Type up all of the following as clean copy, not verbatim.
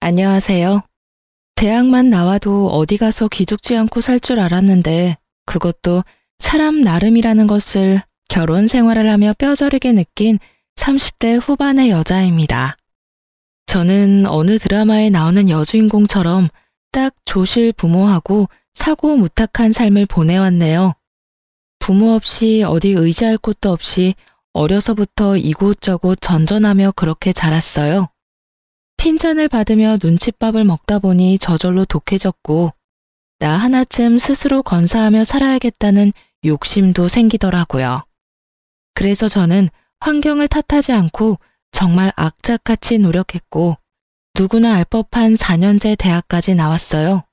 안녕하세요. 대학만 나와도 어디 가서 기죽지 않고 살 줄 알았는데 그것도 사람 나름이라는 것을 결혼 생활을 하며 뼈저리게 느낀 30대 후반의 여자입니다. 저는 어느 드라마에 나오는 여주인공처럼 딱 조실 부모하고 사고무탁한 삶을 보내왔네요. 부모 없이 어디 의지할 곳도 없이 어려서부터 이곳저곳 전전하며 그렇게 자랐어요. 핀잔을 받으며 눈칫밥을 먹다 보니 저절로 독해졌고 나 하나쯤 스스로 건사하며 살아야겠다는 욕심도 생기더라고요. 그래서 저는 환경을 탓하지 않고 정말 악착같이 노력했고 누구나 알 법한 4년제 대학까지 나왔어요.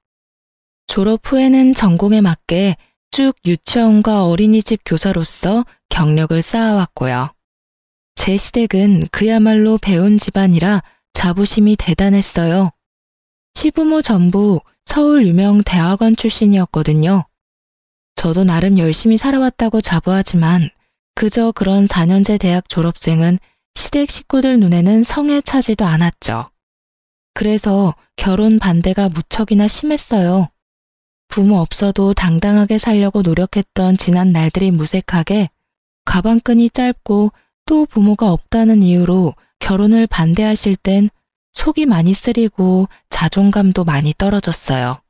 졸업 후에는 전공에 맞게 쭉 유치원과 어린이집 교사로서 경력을 쌓아왔고요. 제 시댁은 그야말로 배운 집안이라 자부심이 대단했어요. 시부모 전부 서울 유명 대학원 출신이었거든요. 저도 나름 열심히 살아왔다고 자부하지만 그저 그런 4년제 대학 졸업생은 시댁 식구들 눈에는 성에 차지도 않았죠. 그래서 결혼 반대가 무척이나 심했어요. 부모 없어도 당당하게 살려고 노력했던 지난 날들이 무색하게 가방끈이 짧고 또 부모가 없다는 이유로 결혼을 반대하실 땐 속이 많이 쓰리고 자존감도 많이 떨어졌어요.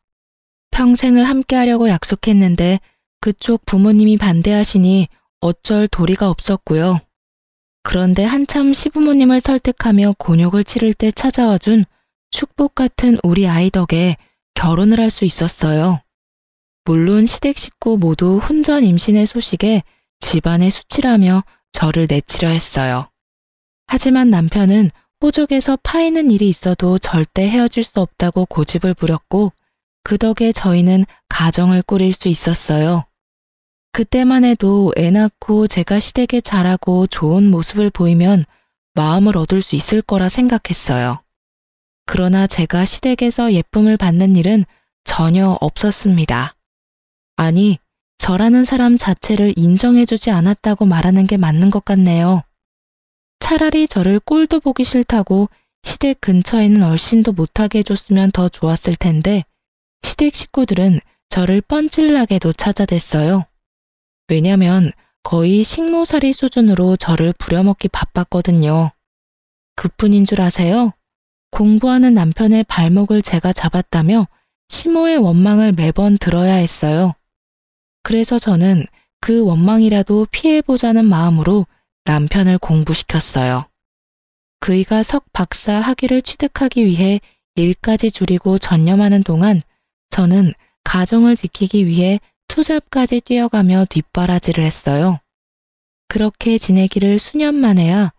평생을 함께하려고 약속했는데 그쪽 부모님이 반대하시니 어쩔 도리가 없었고요. 그런데 한참 시부모님을 설득하며 곤욕을 치를 때 찾아와준 축복 같은 우리 아이 덕에 결혼을 할 수 있었어요. 물론 시댁 식구 모두 혼전 임신의 소식에 집안에 수치라며 저를 내치려 했어요. 하지만 남편은 호적에서 파이는 일이 있어도 절대 헤어질 수 없다고 고집을 부렸고 그 덕에 저희는 가정을 꾸릴 수 있었어요. 그때만 해도 애 낳고 제가 시댁에 잘하고 좋은 모습을 보이면 마음을 얻을 수 있을 거라 생각했어요. 그러나 제가 시댁에서 예쁨을 받는 일은 전혀 없었습니다. 아니, 저라는 사람 자체를 인정해주지 않았다고 말하는 게 맞는 것 같네요. 차라리 저를 꼴도 보기 싫다고 시댁 근처에는 얼씬도 못하게 해줬으면 더 좋았을 텐데 시댁 식구들은 저를 뻔질나게도 찾아댔어요. 왜냐면 거의 식모살이 수준으로 저를 부려먹기 바빴거든요. 그뿐인 줄 아세요? 공부하는 남편의 발목을 제가 잡았다며 시모의 원망을 매번 들어야 했어요. 그래서 저는 그 원망이라도 피해보자는 마음으로 남편을 공부시켰어요. 그이가 석 박사 학위를 취득하기 위해 일까지 줄이고 전념하는 동안 저는 가정을 지키기 위해 투잡까지 뛰어가며 뒷바라지를 했어요. 그렇게 지내기를 수년 만에야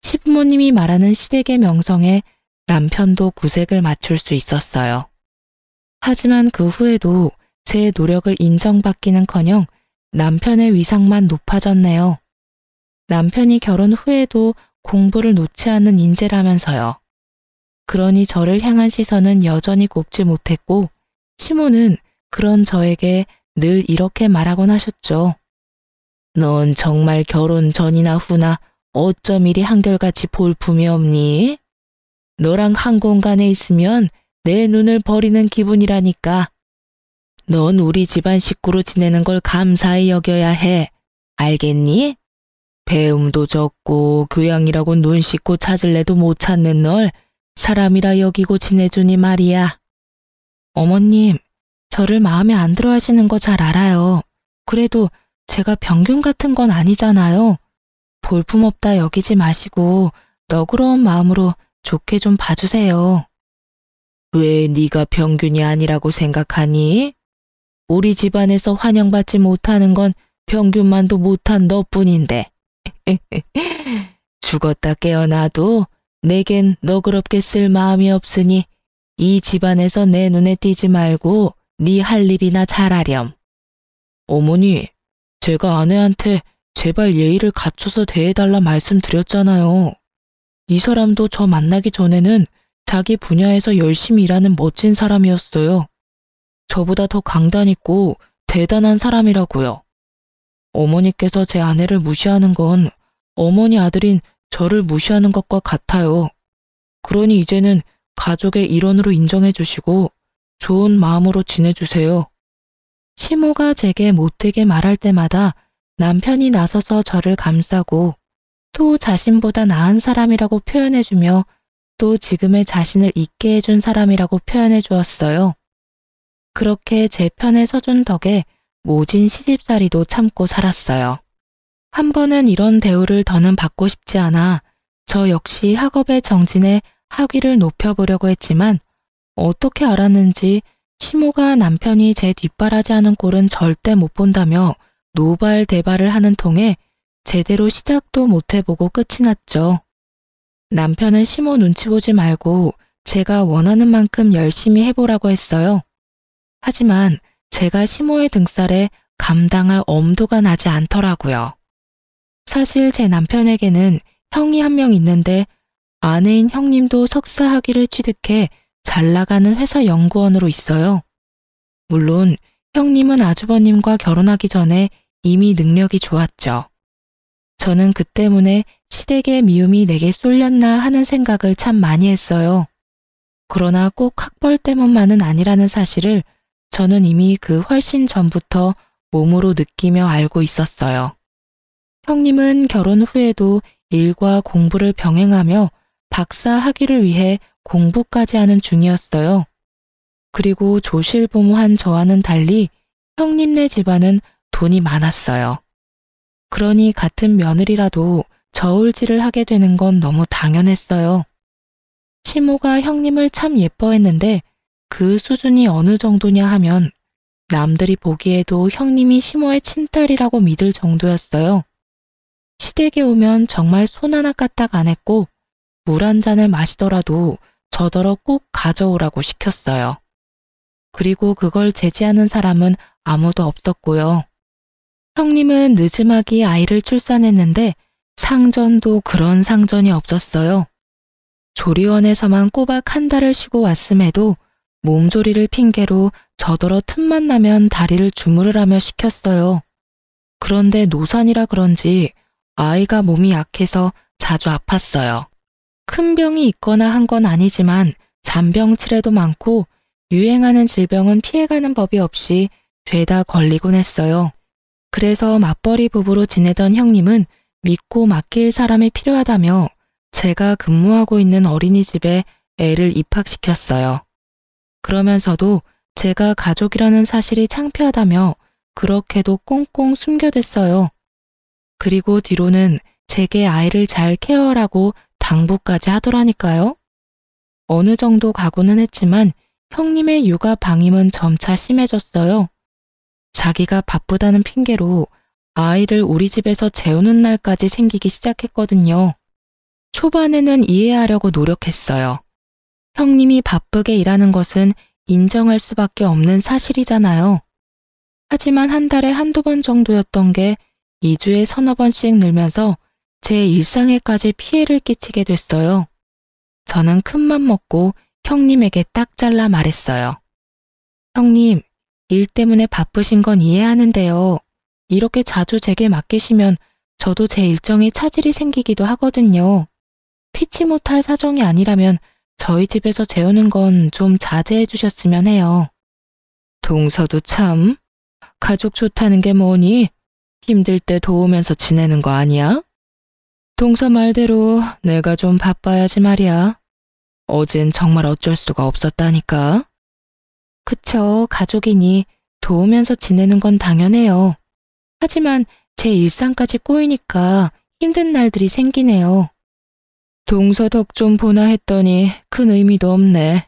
시부모님이 말하는 시댁의 명성에 남편도 구색을 맞출 수 있었어요. 하지만 그 후에도 제 노력을 인정받기는커녕 남편의 위상만 높아졌네요. 남편이 결혼 후에도 공부를 놓지 않는 인재라면서요. 그러니 저를 향한 시선은 여전히 곱지 못했고 시모는 그런 저에게 늘 이렇게 말하곤 하셨죠. 넌 정말 결혼 전이나 후나 어쩜 이리 한결같이 볼품이 없니? 너랑 한 공간에 있으면 내 눈을 버리는 기분이라니까. 넌 우리 집안 식구로 지내는 걸 감사히 여겨야 해. 알겠니? 배움도 적고 교양이라고 눈 씻고 찾을래도 못 찾는 널 사람이라 여기고 지내주니 말이야. 어머님, 저를 마음에 안 들어 하시는 거 잘 알아요. 그래도 제가 병균 같은 건 아니잖아요. 볼품없다 여기지 마시고 너그러운 마음으로 좋게 좀 봐주세요. 왜 네가 병균이 아니라고 생각하니? 우리 집안에서 환영받지 못하는 건 병균만도 못한 너뿐인데. 죽었다 깨어나도 내겐 너그럽게 쓸 마음이 없으니 이 집안에서 내 눈에 띄지 말고 네 할 일이나 잘하렴. 어머니, 제가 아내한테 제발 예의를 갖춰서 대해달라 말씀드렸잖아요. 이 사람도 저 만나기 전에는 자기 분야에서 열심히 일하는 멋진 사람이었어요. 저보다 더 강단 있고 대단한 사람이라고요. 어머니께서 제 아내를 무시하는 건 어머니 아들인 저를 무시하는 것과 같아요. 그러니 이제는 가족의 일원으로 인정해 주시고 좋은 마음으로 지내주세요. 시모가 제게 못되게 말할 때마다 남편이 나서서 저를 감싸고 또 자신보다 나은 사람이라고 표현해주며 또 지금의 자신을 있게 해준 사람이라고 표현해 주었어요. 그렇게 제 편에 서준 덕에 모진 시집살이도 참고 살았어요. 한 번은 이런 대우를 더는 받고 싶지 않아 저 역시 학업에 정진해 학위를 높여보려고 했지만 어떻게 알았는지 시모가 남편이 제 뒷바라지하는 꼴은 절대 못 본다며 노발대발을 하는 통에 제대로 시작도 못 해보고 끝이 났죠. 남편은 시모 눈치 보지 말고 제가 원하는 만큼 열심히 해보라고 했어요. 하지만 제가 시모의 등살에 감당할 엄두가 나지 않더라고요. 사실 제 남편에게는 형이 한 명 있는데 아내인 형님도 석사 학위를 취득해 잘 나가는 회사 연구원으로 있어요. 물론 형님은 아주버님과 결혼하기 전에 이미 능력이 좋았죠. 저는 그 때문에 시댁의 미움이 내게 쏠렸나 하는 생각을 참 많이 했어요. 그러나 꼭 학벌 때문만은 아니라는 사실을 저는 이미 그 훨씬 전부터 몸으로 느끼며 알고 있었어요. 형님은 결혼 후에도 일과 공부를 병행하며 박사 학위를 위해 공부까지 하는 중이었어요. 그리고 조실부모한 저와는 달리 형님네 집안은 돈이 많았어요. 그러니 같은 며느리라도 저울질을 하게 되는 건 너무 당연했어요. 시모가 형님을 참 예뻐했는데 그 수준이 어느 정도냐 하면 남들이 보기에도 형님이 시모의 친딸이라고 믿을 정도였어요. 시댁에 오면 정말 손 하나 까딱 안 했고 물 한 잔을 마시더라도 저더러 꼭 가져오라고 시켰어요. 그리고 그걸 제지하는 사람은 아무도 없었고요. 형님은 늦음하기 아이를 출산했는데 상전도 그런 상전이 없었어요. 조리원에서만 꼬박 한 달을 쉬고 왔음에도 몸조리를 핑계로 저더러 틈만 나면 다리를 주무르라며 시켰어요. 그런데 노산이라 그런지 아이가 몸이 약해서 자주 아팠어요. 큰 병이 있거나 한 건 아니지만 잔병치레도 많고 유행하는 질병은 피해가는 법이 없이 죄다 걸리곤 했어요. 그래서 맞벌이 부부로 지내던 형님은 믿고 맡길 사람이 필요하다며 제가 근무하고 있는 어린이집에 애를 입학시켰어요. 그러면서도 제가 가족이라는 사실이 창피하다며 그렇게도 꽁꽁 숨겨댔어요. 그리고 뒤로는 제게 아이를 잘 케어하라고 당부까지 하더라니까요. 어느 정도 각오는 했지만 형님의 육아 방임은 점차 심해졌어요. 자기가 바쁘다는 핑계로 아이를 우리 집에서 재우는 날까지 생기기 시작했거든요. 초반에는 이해하려고 노력했어요. 형님이 바쁘게 일하는 것은 인정할 수밖에 없는 사실이잖아요. 하지만 한 달에 한두 번 정도였던 게 2주에 서너 번씩 늘면서 제 일상에까지 피해를 끼치게 됐어요. 저는 큰맘 먹고 형님에게 딱 잘라 말했어요. 형님, 일 때문에 바쁘신 건 이해하는데요. 이렇게 자주 제게 맡기시면 저도 제 일정에 차질이 생기기도 하거든요. 피치 못할 사정이 아니라면 저희 집에서 재우는 건 좀 자제해 주셨으면 해요. 동서도 참, 가족 좋다는 게 뭐니? 힘들 때 도우면서 지내는 거 아니야? 동서 말대로 내가 좀 바빠야지 말이야. 어젠 정말 어쩔 수가 없었다니까. 그쵸, 가족이니 도우면서 지내는 건 당연해요. 하지만 제 일상까지 꼬이니까 힘든 날들이 생기네요. 동서 덕 좀 보나 했더니 큰 의미도 없네.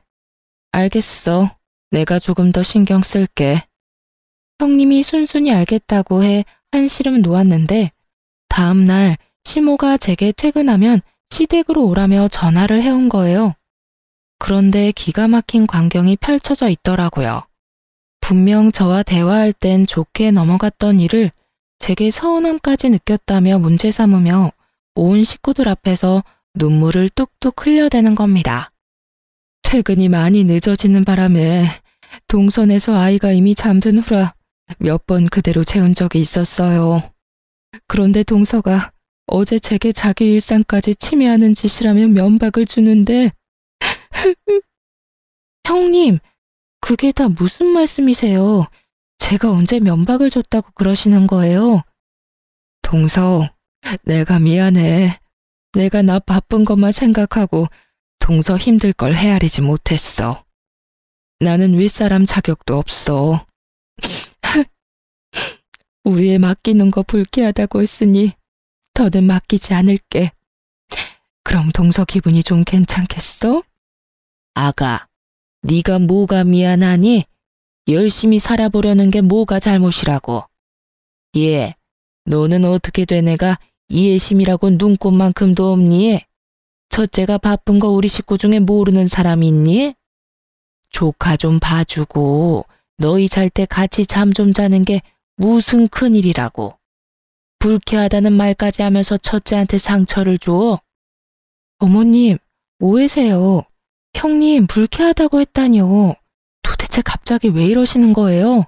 알겠어. 내가 조금 더 신경 쓸게. 형님이 순순히 알겠다고 해 한시름 놓았는데 다음 날 시모가 제게 퇴근하면 시댁으로 오라며 전화를 해온 거예요. 그런데 기가 막힌 광경이 펼쳐져 있더라고요. 분명 저와 대화할 땐 좋게 넘어갔던 일을 제게 서운함까지 느꼈다며 문제 삼으며 온 식구들 앞에서 눈물을 뚝뚝 흘려대는 겁니다. 퇴근이 많이 늦어지는 바람에 동선에서 아이가 이미 잠든 후라 몇 번 그대로 재운 적이 있었어요. 그런데 동서가 어제 제게 자기 일상까지 침해하는 짓이라며 면박을 주는데 형님, 그게 다 무슨 말씀이세요? 제가 언제 면박을 줬다고 그러시는 거예요? 동서, 내가 미안해. 내가 나 바쁜 것만 생각하고 동서 힘들 걸 헤아리지 못했어. 나는 윗사람 자격도 없어. 우리 애 맡기는 거 불쾌하다고 했으니 더는 맡기지 않을게. 그럼 동서 기분이 좀 괜찮겠어? 아가, 네가 뭐가 미안하니? 열심히 살아보려는 게 뭐가 잘못이라고. 예, 너는 어떻게 된 애가 이해심이라고 눈꽃만큼도 없니? 첫째가 바쁜 거 우리 식구 중에 모르는 사람이 있니? 조카 좀 봐주고 너희 잘 때 같이 잠 좀 자는 게 무슨 큰일이라고. 불쾌하다는 말까지 하면서 첫째한테 상처를 줘? 어머님, 오해세요. 형님 불쾌하다고 했다니요. 도대체 갑자기 왜 이러시는 거예요?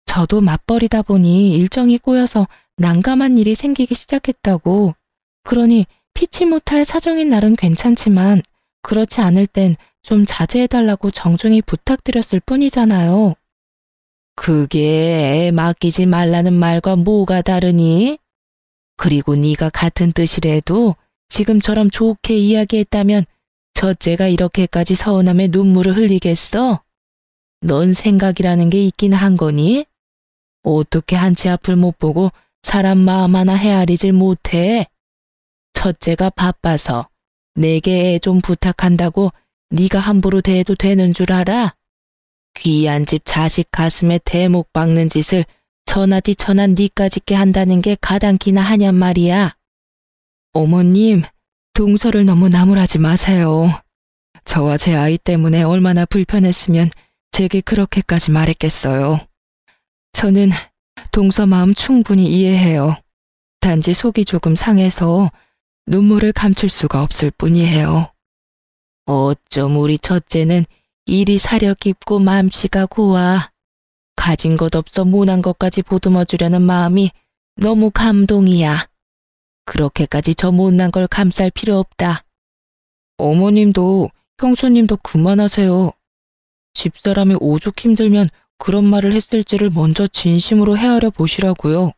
저도 맞벌이다 보니 일정이 꼬여서 난감한 일이 생기기 시작했다고. 그러니 피치 못할 사정인 날은 괜찮지만 그렇지 않을 땐 좀 자제해달라고 정중히 부탁드렸을 뿐이잖아요. 그게 애 맡기지 말라는 말과 뭐가 다르니? 그리고 네가 같은 뜻이라도 지금처럼 좋게 이야기했다면 첫째가 이렇게까지 서운함에 눈물을 흘리겠어? 넌 생각이라는 게 있긴 한 거니? 어떻게 한치 앞을 못 보고 사람 마음 하나 헤아리질 못해? 첫째가 바빠서 내게 애 좀 부탁한다고 네가 함부로 대해도 되는 줄 알아? 귀한 집 자식 가슴에 대목 박는 짓을 천하디천한 니까짓게 한다는 게 가당키나 하냔 말이야. 어머님, 동서를 너무 나무라지 마세요. 저와 제 아이 때문에 얼마나 불편했으면 제게 그렇게까지 말했겠어요. 저는 동서 마음 충분히 이해해요. 단지 속이 조금 상해서 눈물을 감출 수가 없을 뿐이에요. 어쩜 우리 첫째는 일이 사려 깊고 맘씨가 고와. 가진 것 없어 모난 것까지 보듬어 주려는 마음이 너무 감동이야. 그렇게까지 저 못난 걸 감쌀 필요 없다. 어머님도 형수님도 그만하세요. 집사람이 오죽 힘들면 그런 말을 했을지를 먼저 진심으로 헤아려 보시라고요.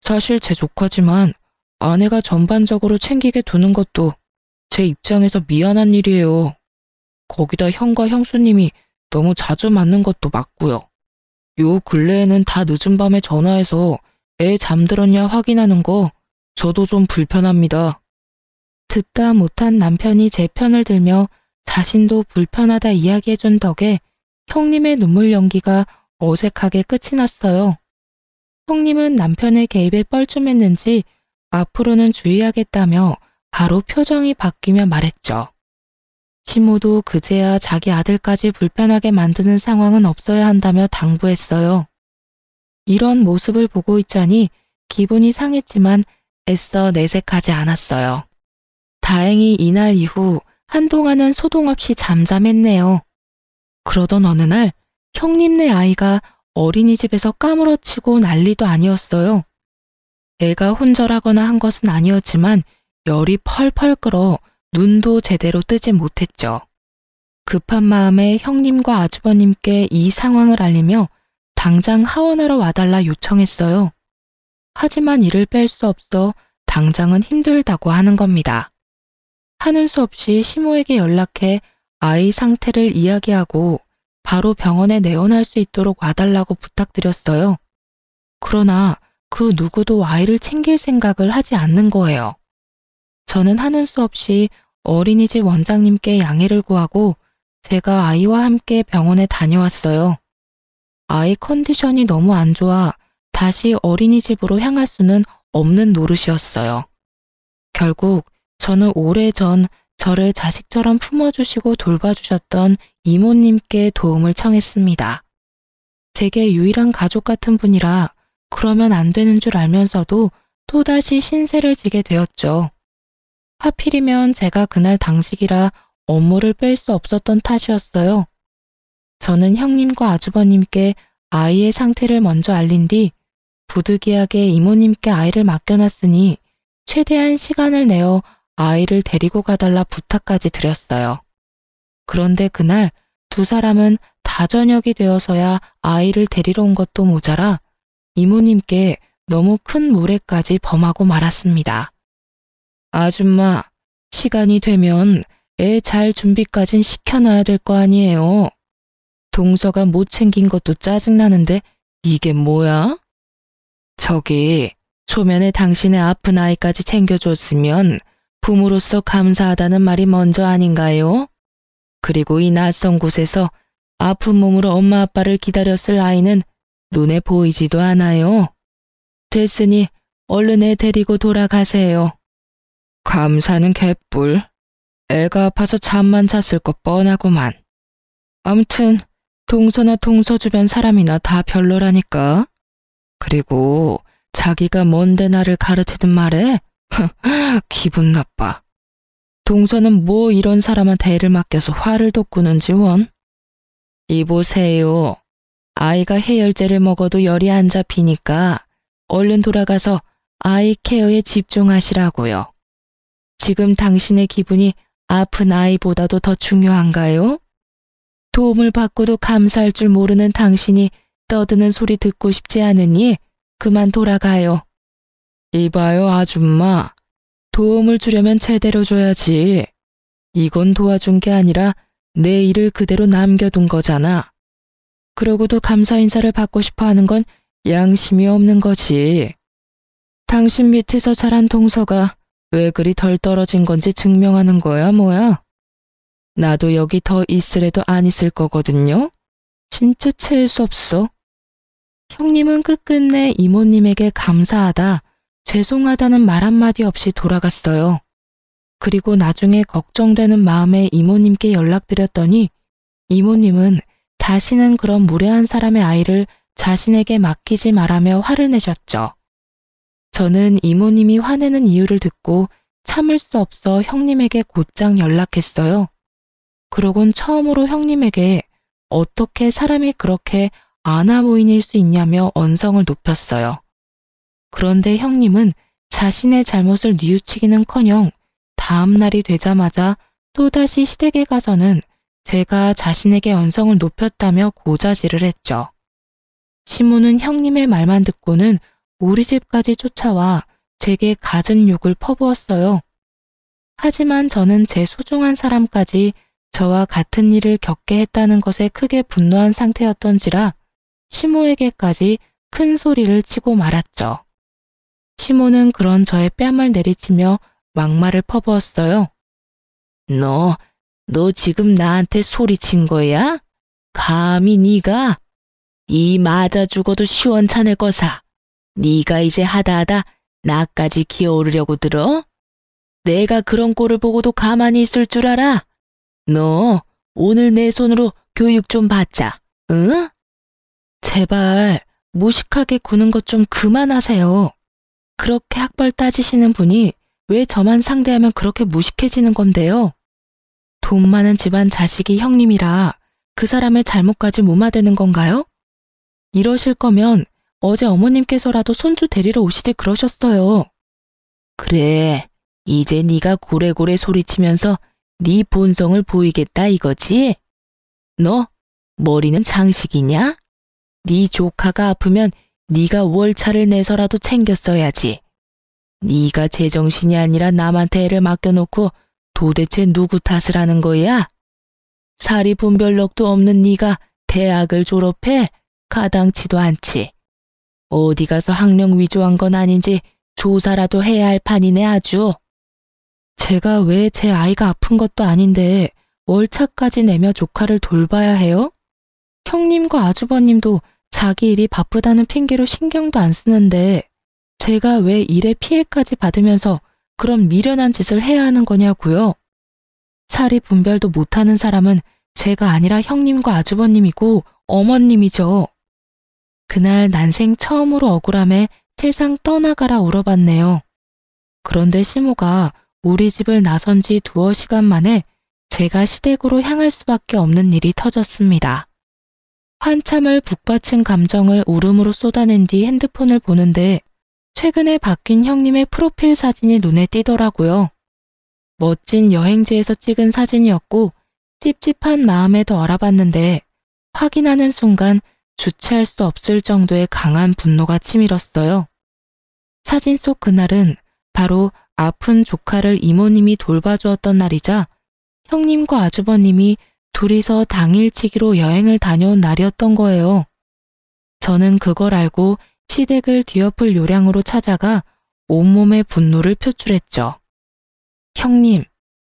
사실 제 조카지만 아내가 전반적으로 챙기게 두는 것도 제 입장에서 미안한 일이에요. 거기다 형과 형수님이 너무 자주 맞는 것도 맞고요. 요 근래에는 다 늦은 밤에 전화해서 애 잠들었냐 확인하는 거 저도 좀 불편합니다. 듣다 못한 남편이 제 편을 들며 자신도 불편하다 이야기해준 덕에 형님의 눈물 연기가 어색하게 끝이 났어요. 형님은 남편의 개입에 뻘쭘했는지 앞으로는 주의하겠다며 바로 표정이 바뀌며 말했죠. 시모도 그제야 자기 아들까지 불편하게 만드는 상황은 없어야 한다며 당부했어요. 이런 모습을 보고 있자니 기분이 상했지만 애써 내색하지 않았어요. 다행히 이날 이후 한동안은 소동 없이 잠잠했네요. 그러던 어느 날 형님네 아이가 어린이집에서 까무러치고 난리도 아니었어요. 애가 혼절하거나 한 것은 아니었지만 열이 펄펄 끓어 눈도 제대로 뜨지 못했죠. 급한 마음에 형님과 아주버님께 이 상황을 알리며 당장 하원하러 와달라 요청했어요. 하지만 이를 뺄 수 없어 당장은 힘들다고 하는 겁니다. 하는 수 없이 시모에게 연락해 아이 상태를 이야기하고 바로 병원에 내원할 수 있도록 와달라고 부탁드렸어요. 그러나 그 누구도 아이를 챙길 생각을 하지 않는 거예요. 저는 하는 수 없이 어린이집 원장님께 양해를 구하고 제가 아이와 함께 병원에 다녀왔어요. 아이 컨디션이 너무 안 좋아 다시 어린이집으로 향할 수는 없는 노릇이었어요. 결국 저는 오래전 저를 자식처럼 품어주시고 돌봐주셨던 이모님께 도움을 청했습니다. 제게 유일한 가족 같은 분이라 그러면 안 되는 줄 알면서도 또다시 신세를 지게 되었죠. 하필이면 제가 그날 당직이라 업무를 뺄 수 없었던 탓이었어요. 저는 형님과 아주버님께 아이의 상태를 먼저 알린 뒤 부득이하게 이모님께 아이를 맡겨놨으니 최대한 시간을 내어 아이를 데리고 가달라 부탁까지 드렸어요. 그런데 그날 두 사람은 다 저녁이 되어서야 아이를 데리러 온 것도 모자라 이모님께 너무 큰 무례까지 범하고 말았습니다. 아줌마, 시간이 되면 애 잘 준비까진 시켜놔야 될 거 아니에요. 동서가 못 챙긴 것도 짜증나는데 이게 뭐야? 저기, 초면에 당신의 아픈 아이까지 챙겨줬으면 부모로서 감사하다는 말이 먼저 아닌가요? 그리고 이 낯선 곳에서 아픈 몸으로 엄마 아빠를 기다렸을 아이는 눈에 보이지도 않아요. 됐으니 얼른 애 데리고 돌아가세요. 감사는 개뿔. 애가 아파서 잠만 잤을 것 뻔하구만. 암튼 동서나 동서 주변 사람이나 다 별로라니까. 그리고 자기가 뭔데 나를 가르치든 말해? 기분 나빠. 동서는 뭐 이런 사람한테 애를 맡겨서 화를 돋구는지 원. 이보세요. 아이가 해열제를 먹어도 열이 안 잡히니까 얼른 돌아가서 아이 케어에 집중하시라고요. 지금 당신의 기분이 아픈 아이보다도 더 중요한가요? 도움을 받고도 감사할 줄 모르는 당신이 떠드는 소리 듣고 싶지 않으니 그만 돌아가요. 이봐요, 아줌마. 도움을 주려면 제대로 줘야지. 이건 도와준 게 아니라 내 일을 그대로 남겨둔 거잖아. 그러고도 감사 인사를 받고 싶어 하는 건 양심이 없는 거지. 당신 밑에서 자란 동서가 왜 그리 덜 떨어진 건지 증명하는 거야, 뭐야? 나도 여기 더 있으래도 안 있을 거거든요. 진짜 재수 없어. 형님은 끝끝내 이모님에게 감사하다, 죄송하다는 말 한마디 없이 돌아갔어요. 그리고 나중에 걱정되는 마음에 이모님께 연락드렸더니 이모님은 다시는 그런 무례한 사람의 아이를 자신에게 맡기지 말라며 화를 내셨죠. 저는 이모님이 화내는 이유를 듣고 참을 수 없어 형님에게 곧장 연락했어요. 그러곤 처음으로 형님에게 어떻게 사람이 그렇게 아나무인일 수 있냐며 언성을 높였어요. 그런데 형님은 자신의 잘못을 뉘우치기는커녕 다음 날이 되자마자 또다시 시댁에 가서는 제가 자신에게 언성을 높였다며 고자질을 했죠. 시모는 형님의 말만 듣고는 우리 집까지 쫓아와 제게 갖은 욕을 퍼부었어요. 하지만 저는 제 소중한 사람까지 저와 같은 일을 겪게 했다는 것에 크게 분노한 상태였던지라 시모에게까지 큰 소리를 치고 말았죠. 시모는 그런 저의 뺨을 내리치며 막말을 퍼부었어요. 너 지금 나한테 소리친 거야? 감히 네가? 이 맞아 죽어도 시원찮을 거사. 네가 이제 하다하다 나까지 기어오르려고 들어? 내가 그런 꼴을 보고도 가만히 있을 줄 알아? 너 오늘 내 손으로 교육 좀 받자, 응? 제발 무식하게 구는 것 좀 그만하세요. 그렇게 학벌 따지시는 분이 왜 저만 상대하면 그렇게 무식해지는 건데요? 돈 많은 집안 자식이 형님이라 그 사람의 잘못까지 무마되는 건가요? 이러실 거면 어제 어머님께서라도 손주 데리러 오시지 그러셨어요. 그래, 이제 네가 고래고래 소리치면서 네 본성을 보이겠다 이거지? 너 머리는 장식이냐? 네 조카가 아프면 네가 월차를 내서라도 챙겼어야지. 네가 제정신이 아니라 남한테 애를 맡겨놓고 도대체 누구 탓을 하는 거야? 사리 분별력도 없는 네가 대학을 졸업해? 가당치도 않지. 어디 가서 학력 위조한 건 아닌지 조사라도 해야 할 판이네 아주. 제가 왜 제 아이가 아픈 것도 아닌데 월차까지 내며 조카를 돌봐야 해요? 형님과 아주버님도 자기 일이 바쁘다는 핑계로 신경도 안 쓰는데 제가 왜 일에 피해까지 받으면서 그런 미련한 짓을 해야 하는 거냐고요? 사리 분별도 못하는 사람은 제가 아니라 형님과 아주버님이고 어머님이죠. 그날 난생 처음으로 억울함에 세상 떠나가라 울어봤네요. 그런데 시모가 우리 집을 나선 지 두어 시간 만에 제가 시댁으로 향할 수밖에 없는 일이 터졌습니다. 한참을 북받친 감정을 울음으로 쏟아낸 뒤 핸드폰을 보는데 최근에 바뀐 형님의 프로필 사진이 눈에 띄더라고요. 멋진 여행지에서 찍은 사진이었고 찝찝한 마음에도 알아봤는데 확인하는 순간 주체할 수 없을 정도의 강한 분노가 치밀었어요. 사진 속 그날은 바로 아픈 조카를 이모님이 돌봐주었던 날이자 형님과 아주버님이 둘이서 당일치기로 여행을 다녀온 날이었던 거예요. 저는 그걸 알고 시댁을 뒤엎을 요량으로 찾아가 온몸의 분노를 표출했죠. 형님,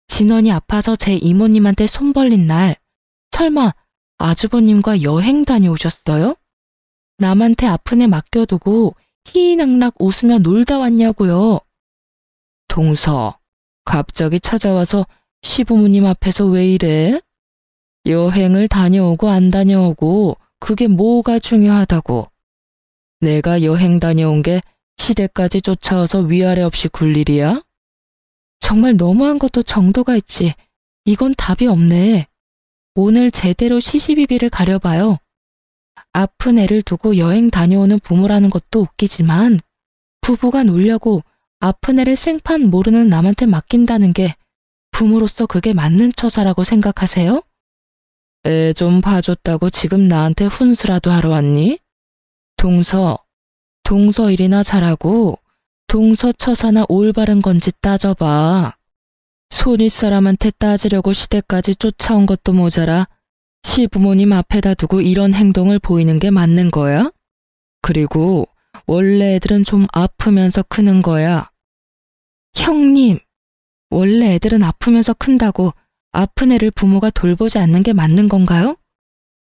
진원이 아파서 제 이모님한테 손 벌린 날 설마 아주버님과 여행 다녀오셨어요? 남한테 아픈 애 맡겨두고 희희낙낙 웃으며 놀다 왔냐고요. 동서, 갑자기 찾아와서 시부모님 앞에서 왜 이래? 여행을 다녀오고 안 다녀오고 그게 뭐가 중요하다고. 내가 여행 다녀온 게 시댁까지 쫓아와서 위아래 없이 굴 일이야? 정말 너무한 것도 정도가 있지. 이건 답이 없네. 오늘 제대로 시시비비를 가려봐요. 아픈 애를 두고 여행 다녀오는 부모라는 것도 웃기지만 부부가 놀려고 아픈 애를 생판 모르는 남한테 맡긴다는 게 부모로서 그게 맞는 처사라고 생각하세요? 애 좀 봐줬다고 지금 나한테 훈수라도 하러 왔니? 동서 일이나 잘하고 동서 처사나 올바른 건지 따져봐. 손윗사람한테 따지려고 시댁까지 쫓아온 것도 모자라 시부모님 앞에다 두고 이런 행동을 보이는 게 맞는 거야? 그리고 원래 애들은 좀 아프면서 크는 거야. 형님, 원래 애들은 아프면서 큰다고 아픈 애를 부모가 돌보지 않는 게 맞는 건가요?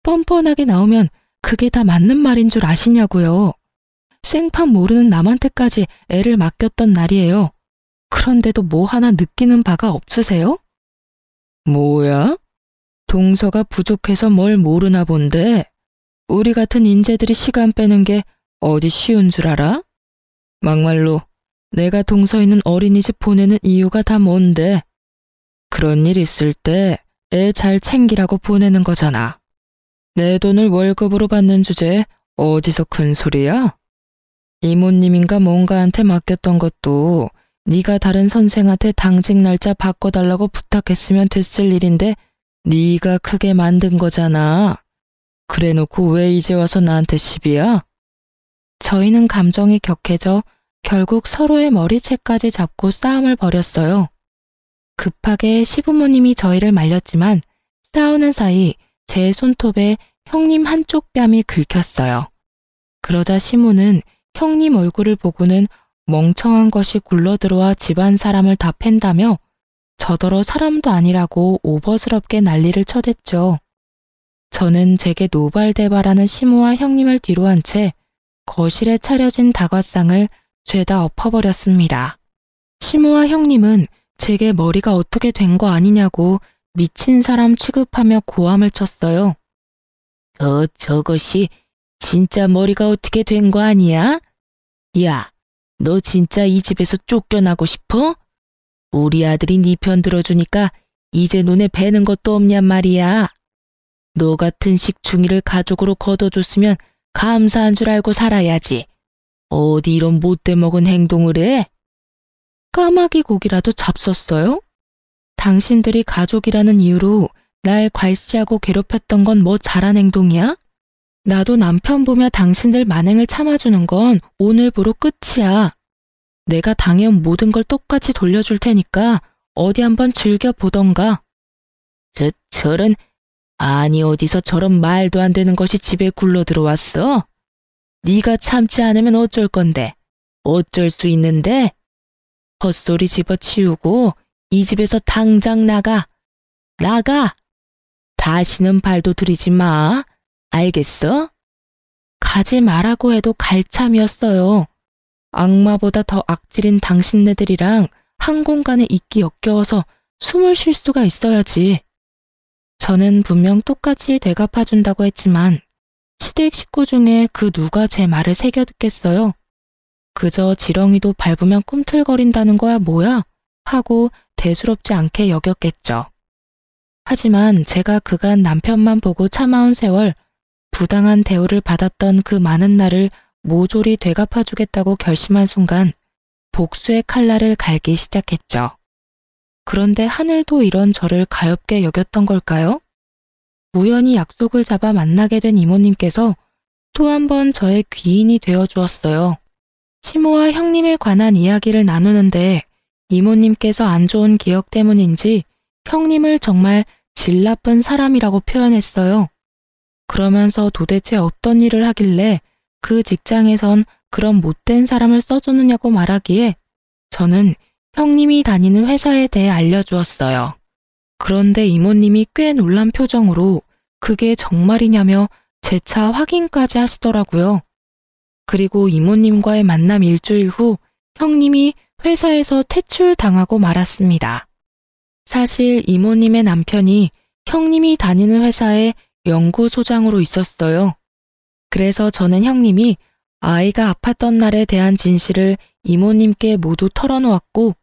뻔뻔하게 나오면 그게 다 맞는 말인 줄 아시냐고요. 생판 모르는 남한테까지 애를 맡겼던 날이에요. 그런데도 뭐 하나 느끼는 바가 없으세요? 뭐야? 동서가 부족해서 뭘 모르나 본데 우리 같은 인재들이 시간 빼는 게 어디 쉬운 줄 알아? 막말로 내가 동서 있는 어린이집 보내는 이유가 다 뭔데? 그런 일 있을 때 애 잘 챙기라고 보내는 거잖아. 내 돈을 월급으로 받는 주제에 어디서 큰 소리야? 이모님인가 뭔가한테 맡겼던 것도 네가 다른 선생한테 당직 날짜 바꿔달라고 부탁했으면 됐을 일인데 네가 크게 만든 거잖아. 그래놓고 왜 이제 와서 나한테 시비야? 저희는 감정이 격해져 결국 서로의 머리채까지 잡고 싸움을 벌였어요. 급하게 시부모님이 저희를 말렸지만 싸우는 사이 제 손톱에 형님 한쪽 뺨이 긁혔어요. 그러자 시모는 형님 얼굴을 보고는 멍청한 것이 굴러들어와 집안 사람을 다 팬다며 저더러 사람도 아니라고 오버스럽게 난리를 쳐댔죠. 저는 제게 노발대발하는 시모와 형님을 뒤로 한 채 거실에 차려진 다과상을 죄다 엎어버렸습니다. 시모와 형님은 제게 머리가 어떻게 된 거 아니냐고 미친 사람 취급하며 고함을 쳤어요. 저것이 진짜 머리가 어떻게 된 거 아니야? 야, 너 진짜 이 집에서 쫓겨나고 싶어? 우리 아들이 네 편 들어주니까 이제 눈에 뵈는 것도 없냔 말이야. 너 같은 식충이를 가족으로 거둬줬으면 감사한 줄 알고 살아야지. 어디 이런 못돼 먹은 행동을 해? 까마귀 고기라도 잡섰어요? 당신들이 가족이라는 이유로 날 괄시하고 괴롭혔던 건 뭐 잘한 행동이야? 나도 남편 보며 당신들 만행을 참아주는 건 오늘부로 끝이야. 내가 당해온 모든 걸 똑같이 돌려줄 테니까 어디 한번 즐겨보던가. 저런, 아니 어디서 저런 말도 안 되는 것이 집에 굴러 들어왔어? 네가 참지 않으면 어쩔 건데? 어쩔 수 있는데? 헛소리 집어치우고 이 집에서 당장 나가. 나가! 다시는 발도 들이지 마. 알겠어? 가지 말라고 해도 갈참이었어요. 악마보다 더 악질인 당신네들이랑 한 공간에 있기 역겨워서 숨을 쉴 수가 있어야지. 저는 분명 똑같이 되갚아준다고 했지만 시댁 식구 중에 그 누가 제 말을 새겨 듣겠어요. 그저 지렁이도 밟으면 꿈틀거린다는 거야 뭐야? 하고 대수롭지 않게 여겼겠죠. 하지만 제가 그간 남편만 보고 참아온 세월, 부당한 대우를 받았던 그 많은 날을 모조리 되갚아주겠다고 결심한 순간 복수의 칼날을 갈기 시작했죠. 그런데 하늘도 이런 저를 가엾게 여겼던 걸까요? 우연히 약속을 잡아 만나게 된 이모님께서 또 한 번 저의 귀인이 되어 주었어요. 시모와 형님에 관한 이야기를 나누는데 이모님께서 안 좋은 기억 때문인지 형님을 정말 질 나쁜 사람이라고 표현했어요. 그러면서 도대체 어떤 일을 하길래 그 직장에선 그런 못된 사람을 써주느냐고 말하기에 저는 형님이 다니는 회사에 대해 알려주었어요. 그런데 이모님이 꽤 놀란 표정으로 그게 정말이냐며 재차 확인까지 하시더라고요. 그리고 이모님과의 만남 일주일 후 형님이 회사에서 퇴출당하고 말았습니다. 사실 이모님의 남편이 형님이 다니는 회사의 연구소장으로 있었어요. 그래서 저는 형님이 아이가 아팠던 날에 대한 진실을 이모님께 모두 털어놓았고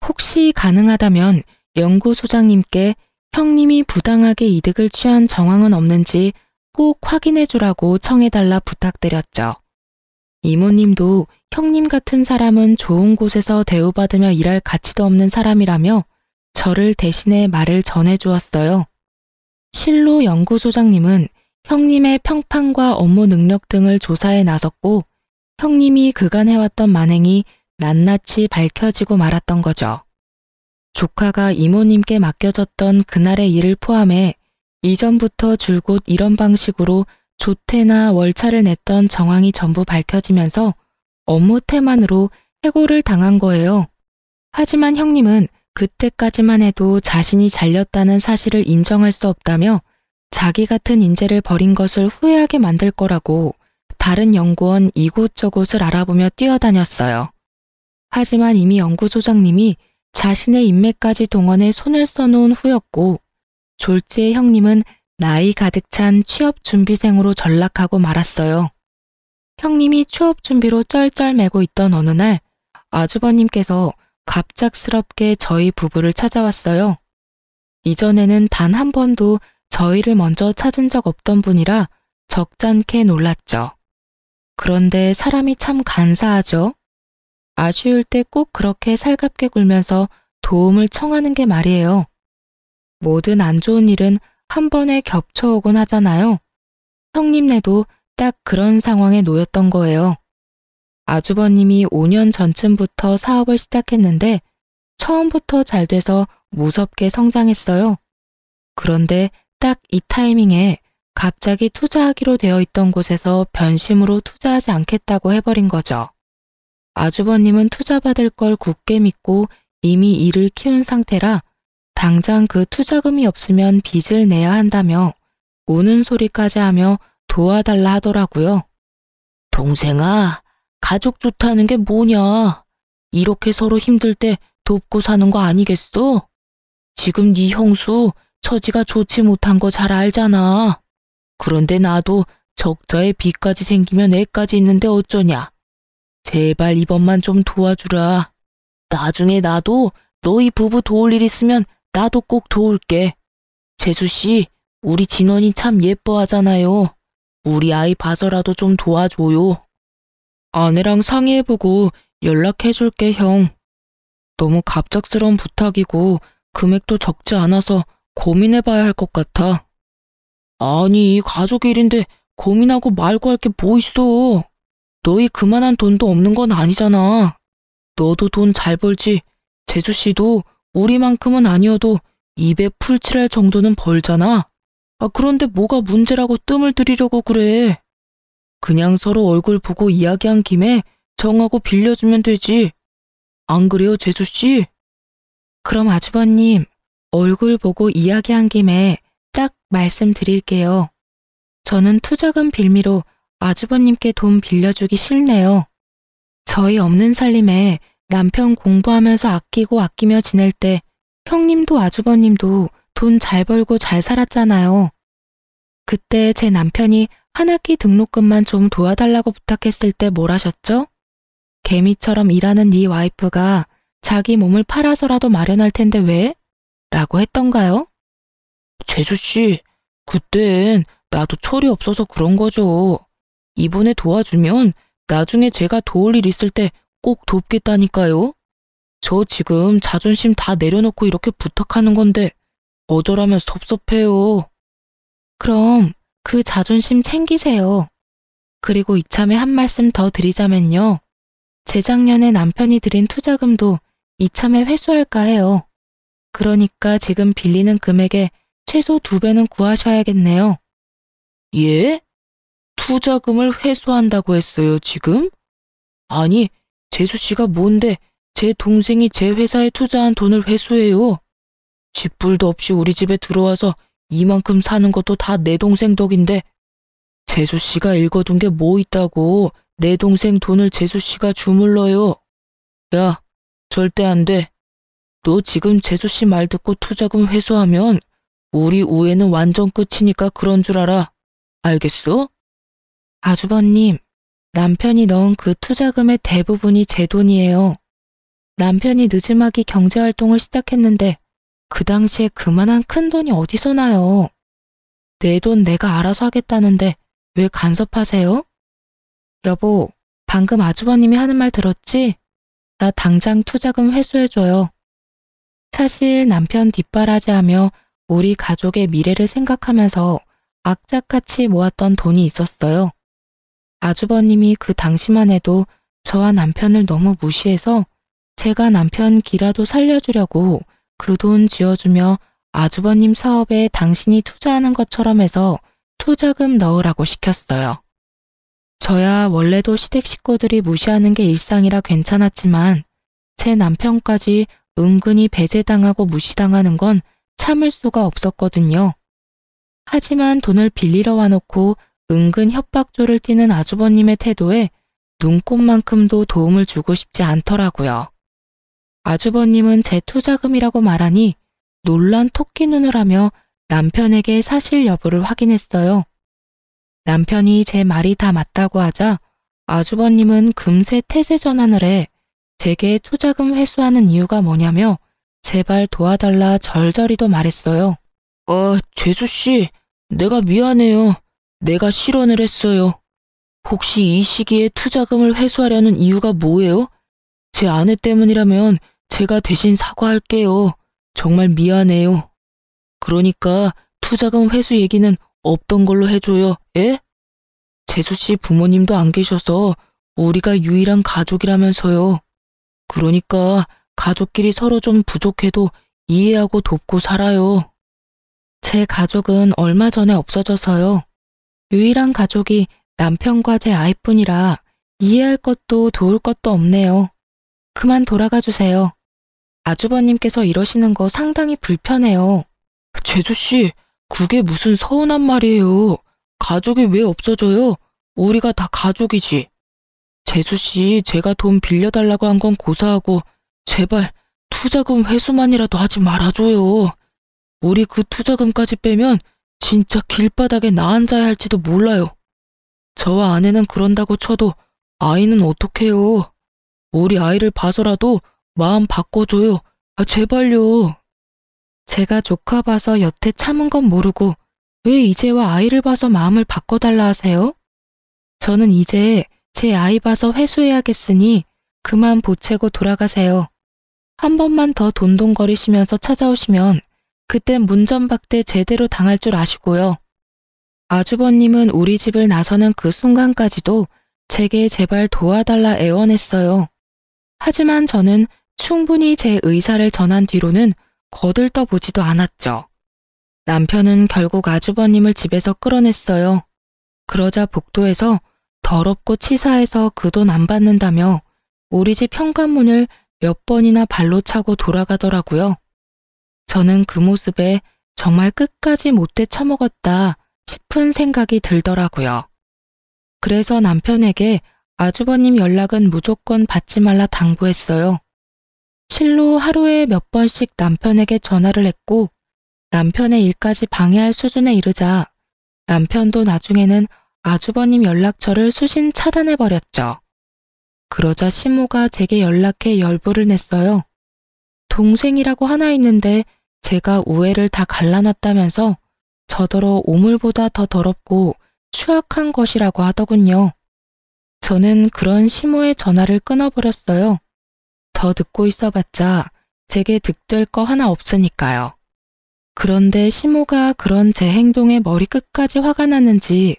혹시 가능하다면 연구소장님께 형님이 부당하게 이득을 취한 정황은 없는지 꼭 확인해 주라고 청해달라 부탁드렸죠. 이모님도 형님 같은 사람은 좋은 곳에서 대우받으며 일할 가치도 없는 사람이라며 저를 대신해 말을 전해 주었어요. 실로 연구소장님은 형님의 평판과 업무 능력 등을 조사해 나섰고 형님이 그간 해왔던 만행이 낱낱이 밝혀지고 말았던 거죠. 조카가 이모님께 맡겨졌던 그날의 일을 포함해 이전부터 줄곧 이런 방식으로 조퇴나 월차를 냈던 정황이 전부 밝혀지면서 업무 태만으로 해고를 당한 거예요. 하지만 형님은 그때까지만 해도 자신이 잘렸다는 사실을 인정할 수 없다며 자기 같은 인재를 버린 것을 후회하게 만들 거라고 다른 연구원 이곳저곳을 알아보며 뛰어다녔어요. 하지만 이미 연구소장님이 자신의 인맥까지 동원해 손을 써놓은 후였고 졸지의 형님은 나이 가득 찬 취업준비생으로 전락하고 말았어요. 형님이 취업준비로 쩔쩔매고 있던 어느 날 아주버님께서 갑작스럽게 저희 부부를 찾아왔어요. 이전에는 단 한 번도 저희를 먼저 찾은 적 없던 분이라 적잖게 놀랐죠. 그런데 사람이 참 간사하죠. 아쉬울 때 꼭 그렇게 살갑게 굴면서 도움을 청하는 게 말이에요. 모든 안 좋은 일은 한 번에 겹쳐오곤 하잖아요. 형님네도 딱 그런 상황에 놓였던 거예요. 아주버님이 5년 전쯤부터 사업을 시작했는데 처음부터 잘 돼서 무섭게 성장했어요. 그런데 딱 이 타이밍에 갑자기 투자하기로 되어 있던 곳에서 변심으로 투자하지 않겠다고 해버린 거죠. 아주버님은 투자받을 걸 굳게 믿고 이미 일을 키운 상태라 당장 그 투자금이 없으면 빚을 내야 한다며 우는 소리까지 하며 도와달라 하더라고요. 동생아, 가족 좋다는 게 뭐냐? 이렇게 서로 힘들 때 돕고 사는 거 아니겠어? 지금 네 형수 처지가 좋지 못한 거 잘 알잖아. 그런데 나도 적자에 빚까지 생기면 애까지 있는데 어쩌냐? 제발 이번만 좀 도와주라. 나중에 나도 너희 부부 도울 일 있으면 나도 꼭 도울게. 재수씨, 우리 진원이 참 예뻐하잖아요. 우리 아이 봐서라도 좀 도와줘요. 아내랑 상의해보고 연락해줄게, 형. 너무 갑작스러운 부탁이고 금액도 적지 않아서 고민해봐야 할 것 같아. 아니, 가족 일인데 고민하고 말고 할 게 뭐 있어. 너희 그만한 돈도 없는 건 아니잖아. 너도 돈 잘 벌지. 재수씨도 우리만큼은 아니어도 입에 풀칠할 정도는 벌잖아. 그런데 뭐가 문제라고 뜸을 들이려고 그래. 그냥 서로 얼굴 보고 이야기한 김에 정하고 빌려주면 되지. 안 그래요, 재수씨? 그럼 아주버님, 얼굴 보고 이야기한 김에 딱 말씀드릴게요. 저는 투자금 빌미로 아주버님께 돈 빌려주기 싫네요. 저희 없는 살림에 남편 공부하면서 아끼고 아끼며 지낼 때 형님도 아주버님도 돈 잘 벌고 잘 살았잖아요. 그때 제 남편이 한 학기 등록금만 좀 도와달라고 부탁했을 때 뭘 하셨죠? 개미처럼 일하는 네 와이프가 자기 몸을 팔아서라도 마련할 텐데 왜? 라고 했던가요? 재수씨, 그땐 나도 철이 없어서 그런 거죠. 이번에 도와주면 나중에 제가 도울 일 있을 때 꼭 돕겠다니까요. 저 지금 자존심 다 내려놓고 이렇게 부탁하는 건데 거절하면 섭섭해요. 그럼 그 자존심 챙기세요. 그리고 이참에 한 말씀 더 드리자면요. 재작년에 남편이 드린 투자금도 이참에 회수할까 해요. 그러니까 지금 빌리는 금액의 최소 2배는 구하셔야겠네요. 예? 투자금을 회수한다고 했어요, 지금? 아니, 재수 씨가 뭔데 제 동생이 제 회사에 투자한 돈을 회수해요. 집불도 없이 우리 집에 들어와서 이만큼 사는 것도 다 내 동생 덕인데 재수 씨가 읽어둔 게 뭐 있다고 내 동생 돈을 재수 씨가 주물러요. 야, 절대 안 돼. 너 지금 재수 씨 말 듣고 투자금 회수하면 우리 우애는 완전 끝이니까 그런 줄 알아. 알겠어? 아주버님, 남편이 넣은 그 투자금의 대부분이 제 돈이에요. 남편이 늦음하기 경제활동을 시작했는데 그 당시에 그만한 큰 돈이 어디서 나요? 내 돈 내가 알아서 하겠다는데 왜 간섭하세요? 여보, 방금 아주버님이 하는 말 들었지? 나 당장 투자금 회수해줘요. 사실 남편 뒷바라지하며 우리 가족의 미래를 생각하면서 악착같이 모았던 돈이 있었어요. 아주버님이 그 당시만 해도 저와 남편을 너무 무시해서 제가 남편 기라도 살려주려고 그 돈 쥐어주며 아주버님 사업에 당신이 투자하는 것처럼 해서 투자금 넣으라고 시켰어요. 저야 원래도 시댁 식구들이 무시하는 게 일상이라 괜찮았지만 제 남편까지 은근히 배제당하고 무시당하는 건 참을 수가 없었거든요. 하지만 돈을 빌리러 와놓고 은근 협박조를 띠는 아주버님의 태도에 눈꼽만큼도 도움을 주고 싶지 않더라고요. 아주버님은 제 투자금이라고 말하니 놀란 토끼 눈을 하며 남편에게 사실 여부를 확인했어요. 남편이 제 말이 다 맞다고 하자 아주버님은 금세 태세 전환을 해 제게 투자금 회수하는 이유가 뭐냐며 제발 도와달라 절절히도 말했어요. 재수씨, 내가 미안해요. 내가 실언을 했어요. 혹시 이 시기에 투자금을 회수하려는 이유가 뭐예요? 제 아내 때문이라면 제가 대신 사과할게요. 정말 미안해요. 그러니까 투자금 회수 얘기는 없던 걸로 해줘요. 예? 재수씨 부모님도 안 계셔서 우리가 유일한 가족이라면서요. 그러니까 가족끼리 서로 좀 부족해도 이해하고 돕고 살아요. 제 가족은 얼마 전에 없어져서요. 유일한 가족이 남편과 제 아이뿐이라 이해할 것도 도울 것도 없네요. 그만 돌아가 주세요. 아주버님께서 이러시는 거 상당히 불편해요. 재수씨, 그게 무슨 서운한 말이에요. 가족이 왜 없어져요? 우리가 다 가족이지. 재수씨, 제가 돈 빌려달라고 한 건 고사하고 제발 투자금 회수만이라도 하지 말아줘요. 우리 그 투자금까지 빼면 진짜 길바닥에 나 앉아야 할지도 몰라요. 저와 아내는 그런다고 쳐도 아이는 어떡해요. 우리 아이를 봐서라도 마음 바꿔줘요. 제발요. 제가 조카 봐서 여태 참은 건 모르고 왜 이제와 아이를 봐서 마음을 바꿔달라 하세요? 저는 이제 제 아이 봐서 회수해야겠으니 그만 보채고 돌아가세요. 한 번만 더 돈돈거리시면서 찾아오시면 그땐 문전박대 제대로 당할 줄 아시고요. 아주버님은 우리 집을 나서는 그 순간까지도 제게 제발 도와달라 애원했어요. 하지만 저는 충분히 제 의사를 전한 뒤로는 거들떠보지도 않았죠. 남편은 결국 아주버님을 집에서 끌어냈어요. 그러자 복도에서 더럽고 치사해서 그 돈 안 받는다며 우리 집 현관문을 몇 번이나 발로 차고 돌아가더라고요. 저는 그 모습에 정말 끝까지 못돼 처먹었다 싶은 생각이 들더라고요. 그래서 남편에게 아주버님 연락은 무조건 받지 말라 당부했어요. 실로 하루에 몇 번씩 남편에게 전화를 했고 남편의 일까지 방해할 수준에 이르자 남편도 나중에는 아주버님 연락처를 수신 차단해버렸죠. 그러자 시모가 제게 연락해 열불을 냈어요. 동생이라고 하나 있는데 제가 우애를 다 갈라놨다면서 저더러 오물보다 더 더럽고 추악한 것이라고 하더군요. 저는 그런 시모의 전화를 끊어버렸어요. 더 듣고 있어봤자 제게 득될 거 하나 없으니까요. 그런데 시모가 그런 제 행동에 머리끝까지 화가 났는지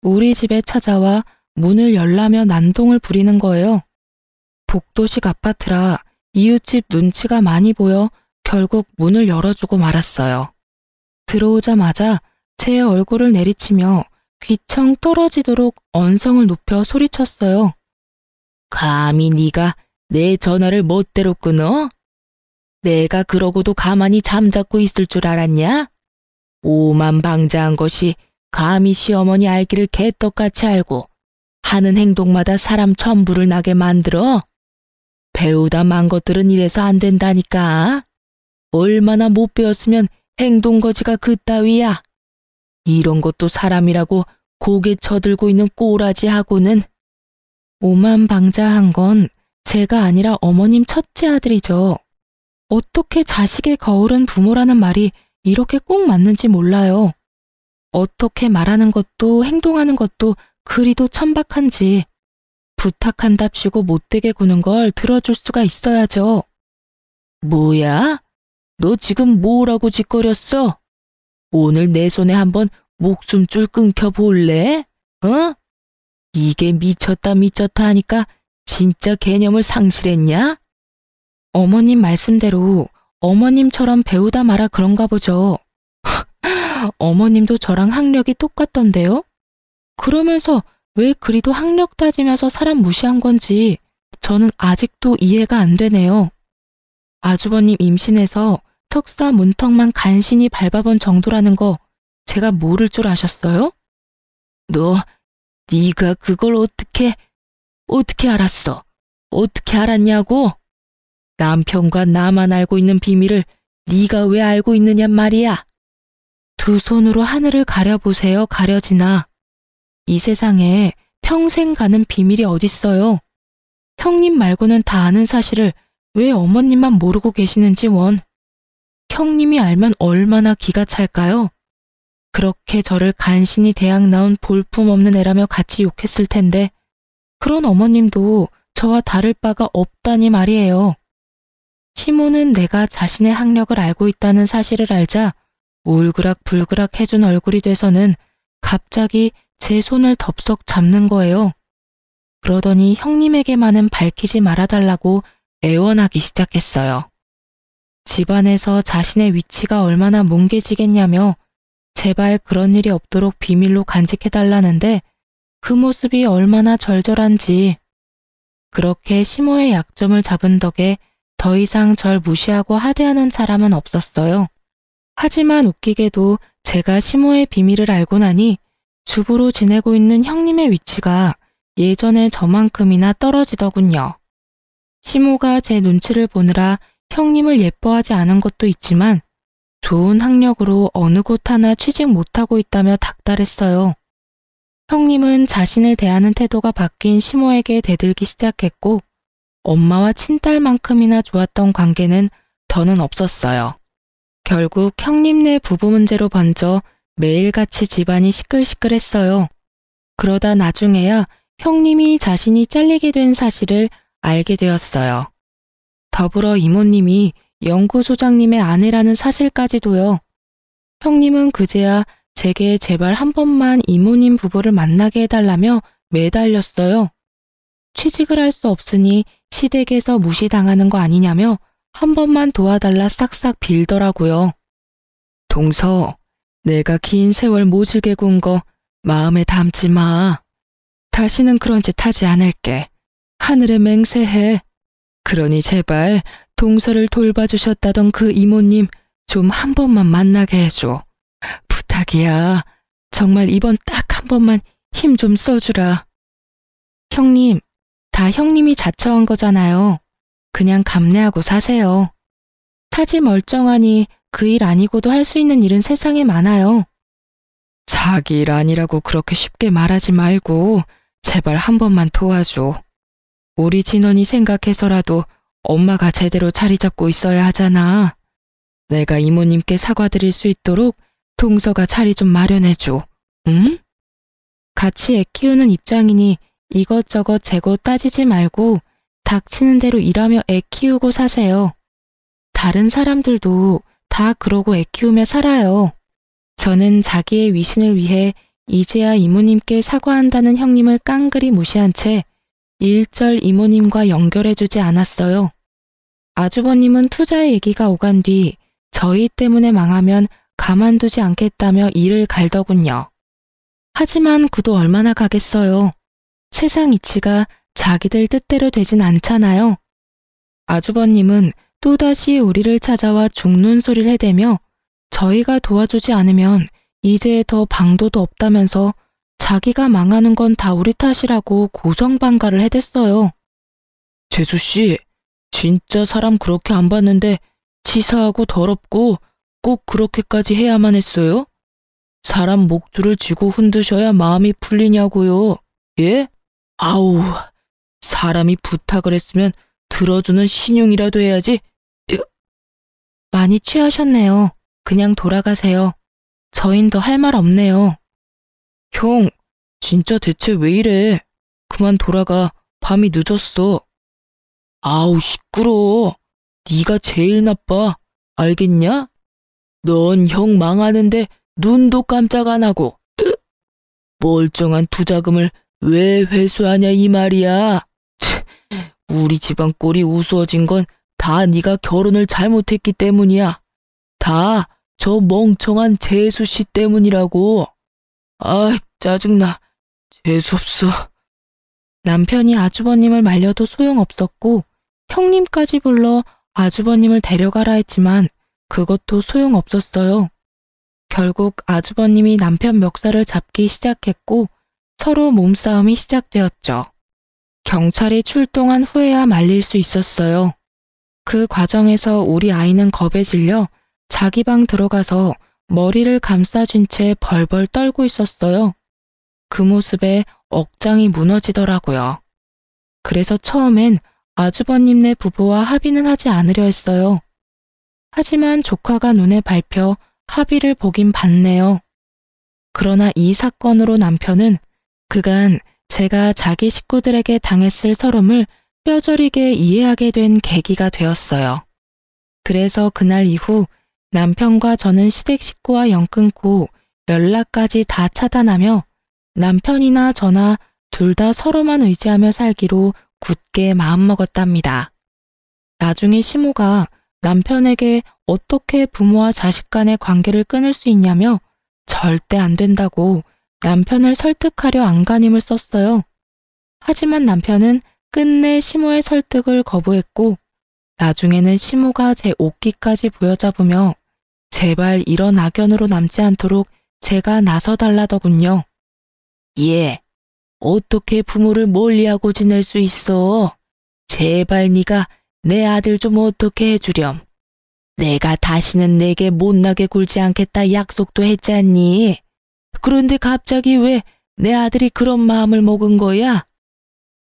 우리 집에 찾아와 문을 열라며 난동을 부리는 거예요. 복도식 아파트라 이웃집 눈치가 많이 보여 결국 문을 열어주고 말았어요. 들어오자마자 제 얼굴을 내리치며 귀청 떨어지도록 언성을 높여 소리쳤어요. 감히 네가 내 전화를 멋대로 끊어? 내가 그러고도 가만히 잠자고 있을 줄 알았냐? 오만방자한 것이 감히 시어머니 알기를 개떡같이 알고 하는 행동마다 사람 천부를 나게 만들어? 배우다 만 것들은 이래서 안 된다니까. 얼마나 못 배웠으면 행동거지가 그따위야. 이런 것도 사람이라고 고개 쳐들고 있는 꼬라지하고는. 오만방자한 건 제가 아니라 어머님 첫째 아들이죠. 어떻게 자식의 거울은 부모라는 말이 이렇게 꼭 맞는지 몰라요. 어떻게 말하는 것도 행동하는 것도 그리도 천박한지. 부탁한답시고 못되게 구는 걸 들어줄 수가 있어야죠. 뭐야? 너 지금 뭐라고 짓거렸어? 오늘 내 손에 한번 목숨줄 끊겨볼래? 어? 이게 미쳤다 하니까 진짜 개념을 상실했냐? 어머님 말씀대로 어머님처럼 배우다 마라 그런가 보죠. 어머님도 저랑 학력이 똑같던데요? 그러면서 왜 그리도 학력 따지면서 사람 무시한 건지 저는 아직도 이해가 안 되네요. 아주버님 임신해서 석사 문턱만 간신히 밟아본 정도라는 거 제가 모를 줄 아셨어요? 네가 그걸 어떻게 알았어? 어떻게 알았냐고? 남편과 나만 알고 있는 비밀을 네가 왜 알고 있느냔 말이야. 두 손으로 하늘을 가려보세요, 가려지나. 이 세상에 평생 가는 비밀이 어딨어요. 형님 말고는 다 아는 사실을 왜 어머님만 모르고 계시는지 원. 형님이 알면 얼마나 기가 찰까요? 그렇게 저를 간신히 대학 나온 볼품없는 애라며 같이 욕했을 텐데 그런 어머님도 저와 다를 바가 없다니 말이에요. 시모는 내가 자신의 학력을 알고 있다는 사실을 알자 울그락불그락 해준 얼굴이 돼서는 갑자기 제 손을 덥석 잡는 거예요. 그러더니 형님에게만은 밝히지 말아달라고 애원하기 시작했어요. 집안에서 자신의 위치가 얼마나 뭉개지겠냐며 제발 그런 일이 없도록 비밀로 간직해달라는데 그 모습이 얼마나 절절한지. 그렇게 시모의 약점을 잡은 덕에 더 이상 절 무시하고 하대하는 사람은 없었어요. 하지만 웃기게도 제가 시모의 비밀을 알고 나니 주부로 지내고 있는 형님의 위치가 예전에 저만큼이나 떨어지더군요. 시모가 제 눈치를 보느라 형님을 예뻐하지 않은 것도 있지만 좋은 학력으로 어느 곳 하나 취직 못하고 있다며 닥달했어요. 형님은 자신을 대하는 태도가 바뀐 시모에게 대들기 시작했고 엄마와 친딸만큼이나 좋았던 관계는 더는 없었어요. 결국 형님네 부부 문제로 번져 매일같이 집안이 시끌시끌했어요. 그러다 나중에야 형님이 자신이 잘리게 된 사실을 알게 되었어요. 더불어 이모님이 연구소장님의 아내라는 사실까지도요. 형님은 그제야 제게 제발 한 번만 이모님 부부를 만나게 해달라며 매달렸어요. 취직을 할 수 없으니 시댁에서 무시당하는 거 아니냐며 한 번만 도와달라 싹싹 빌더라고요. 동서, 내가 긴 세월 모질게 군 거 마음에 담지 마. 다시는 그런 짓 하지 않을게. 하늘에 맹세해. 그러니 제발 동서를 돌봐주셨다던 그 이모님 좀 한 번만 만나게 해줘. 부탁이야. 정말 이번 딱 한 번만 힘 좀 써주라. 형님, 다 형님이 자처한 거잖아요. 그냥 감내하고 사세요. 타지 멀쩡하니 그 일 아니고도 할 수 있는 일은 세상에 많아요. 자기 일 아니라고 그렇게 쉽게 말하지 말고 제발 한 번만 도와줘. 우리 진원이 생각해서라도 엄마가 제대로 자리 잡고 있어야 하잖아. 내가 이모님께 사과드릴 수 있도록 동서가 자리 좀 마련해줘. 응? 같이 애 키우는 입장이니 이것저것 재고 따지지 말고 닥치는 대로 일하며 애 키우고 사세요. 다른 사람들도 다 그러고 애 키우며 살아요. 저는 자기의 위신을 위해 이제야 이모님께 사과한다는 형님을 깡그리 무시한 채 일절 이모님과 연결해주지 않았어요. 아주버님은 투자의 얘기가 오간 뒤 저희 때문에 망하면 가만두지 않겠다며 이를 갈더군요. 하지만 그도 얼마나 가겠어요. 세상 이치가 자기들 뜻대로 되진 않잖아요. 아주버님은 또다시 우리를 찾아와 죽는 소리를 해대며 저희가 도와주지 않으면 이제 더 방도도 없다면서 자기가 망하는 건 다 우리 탓이라고 고성방가를 해댔어요. 재수씨, 진짜 사람 그렇게 안 봤는데 치사하고 더럽고 꼭 그렇게까지 해야만 했어요? 사람 목줄을 쥐고 흔드셔야 마음이 풀리냐고요. 예? 아우, 사람이 부탁을 했으면 들어주는 신용이라도 해야지. 많이 취하셨네요. 그냥 돌아가세요. 저흰 더 할 말 없네요. 형, 진짜 대체 왜 이래? 그만 돌아가. 밤이 늦었어. 아우, 시끄러워. 네가 제일 나빠. 알겠냐? 넌 형 망하는데 눈도 깜짝 안 하고 멀쩡한 투자금을 왜 회수하냐 이 말이야. 우리 집안 꼴이 우스워진 건 다 네가 결혼을 잘못했기 때문이야. 다 저 멍청한 재수 씨 때문이라고. 아, 짜증나. 재수없어. 남편이 아주버님을 말려도 소용없었고 형님까지 불러 아주버님을 데려가라 했지만 그것도 소용없었어요. 결국 아주버님이 남편 멱살을 잡기 시작했고 서로 몸싸움이 시작되었죠. 경찰이 출동한 후에야 말릴 수 있었어요. 그 과정에서 우리 아이는 겁에 질려 자기 방 들어가서 머리를 감싸쥔 채 벌벌 떨고 있었어요. 그 모습에 억장이 무너지더라고요. 그래서 처음엔 아주버님네 부부와 합의는 하지 않으려 했어요. 하지만 조카가 눈에 밟혀 합의를 보긴 봤네요. 그러나 이 사건으로 남편은 그간 제가 자기 식구들에게 당했을 서름을 뼈저리게 이해하게 된 계기가 되었어요. 그래서 그날 이후 남편과 저는 시댁 식구와 연 끊고 연락까지 다 차단하며 남편이나 저나 둘 다 서로만 의지하며 살기로 굳게 마음먹었답니다. 나중에 시모가 남편에게 어떻게 부모와 자식 간의 관계를 끊을 수 있냐며 절대 안 된다고 남편을 설득하려 안간힘을 썼어요. 하지만 남편은 끝내 시모의 설득을 거부했고 나중에는 시모가 제 옷깃까지 부여잡으며 제발 이런 악연으로 남지 않도록 제가 나서달라더군요. 예, 어떻게 부모를 멀리하고 지낼 수 있어? 제발 네가 내 아들 좀 어떻게 해주렴. 내가 다시는 내게 못나게 굴지 않겠다 약속도 했잖니. 그런데 갑자기 왜 내 아들이 그런 마음을 먹은 거야?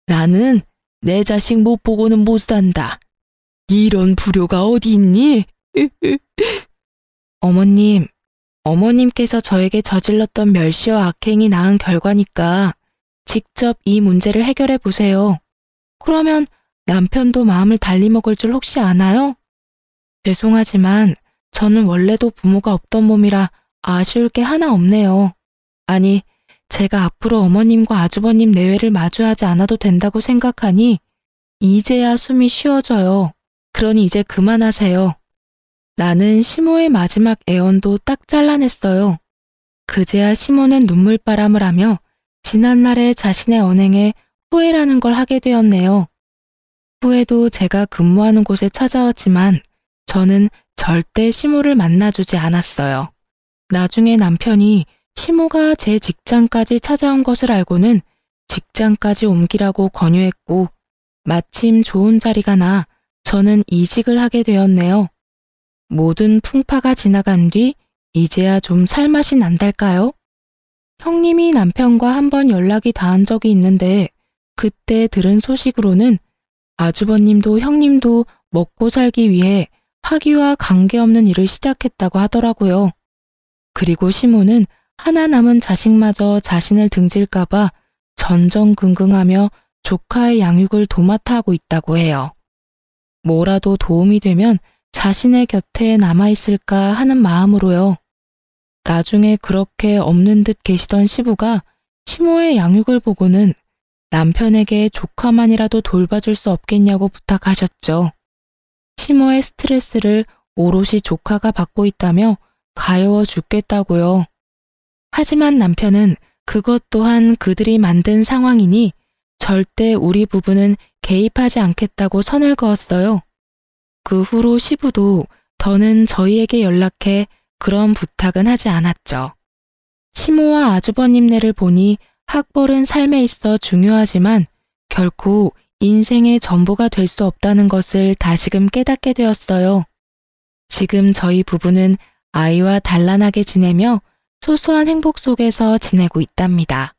나는 내 자식 못 보고는 못 산다. 이런 불효가 어디 있니? 어머님, 어머님께서 저에게 저질렀던 멸시와 악행이 낳은 결과니까 직접 이 문제를 해결해 보세요. 그러면 남편도 마음을 달리 먹을 줄 혹시 아나요? 죄송하지만 저는 원래도 부모가 없던 몸이라 아쉬울 게 하나 없네요. 아니, 제가 앞으로 어머님과 아주버님 내외를 마주하지 않아도 된다고 생각하니 이제야 숨이 쉬어져요. 그러니 이제 그만하세요. 나는 시모의 마지막 애언도 딱 잘라냈어요. 그제야 시모는 눈물바람을 하며 지난날의 자신의 언행에 후회라는 걸 하게 되었네요. 후에도 제가 근무하는 곳에 찾아왔지만 저는 절대 시모를 만나주지 않았어요. 나중에 남편이 시모가 제 직장까지 찾아온 것을 알고는 직장까지 옮기라고 권유했고 마침 좋은 자리가 나 저는 이직을 하게 되었네요. 모든 풍파가 지나간 뒤 이제야 좀 살맛이 난달까요? 형님이 남편과 한 번 연락이 닿은 적이 있는데 그때 들은 소식으로는 아주버님도 형님도 먹고 살기 위해 학위와 관계없는 일을 시작했다고 하더라고요. 그리고 시모는 하나 남은 자식마저 자신을 등질까봐 전전긍긍하며 조카의 양육을 도맡아 하고 있다고 해요. 뭐라도 도움이 되면 자신의 곁에 남아있을까 하는 마음으로요. 나중에 그렇게 없는 듯 계시던 시부가 시모의 양육을 보고는 남편에게 조카만이라도 돌봐줄 수 없겠냐고 부탁하셨죠. 시모의 스트레스를 오롯이 조카가 받고 있다며 가여워 죽겠다고요. 하지만 남편은 그것 또한 그들이 만든 상황이니 절대 우리 부부는 개입하지 않겠다고 선을 그었어요. 그 후로 시부도 더는 저희에게 연락해 그런 부탁은 하지 않았죠. 시모와 아주버님네를 보니 학벌은 삶에 있어 중요하지만 결코 인생의 전부가 될 수 없다는 것을 다시금 깨닫게 되었어요. 지금 저희 부부는 아이와 단란하게 지내며 소소한 행복 속에서 지내고 있답니다.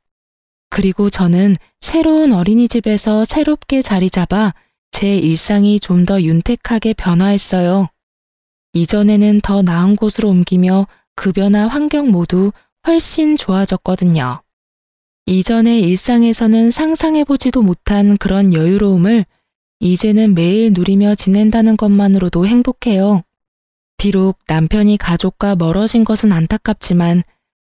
그리고 저는 새로운 어린이집에서 새롭게 자리 잡아 제 일상이 좀 더 윤택하게 변화했어요. 이전에는 더 나은 곳으로 옮기며 급여나 환경 모두 훨씬 좋아졌거든요. 이전의 일상에서는 상상해보지도 못한 그런 여유로움을 이제는 매일 누리며 지낸다는 것만으로도 행복해요. 비록 남편이 가족과 멀어진 것은 안타깝지만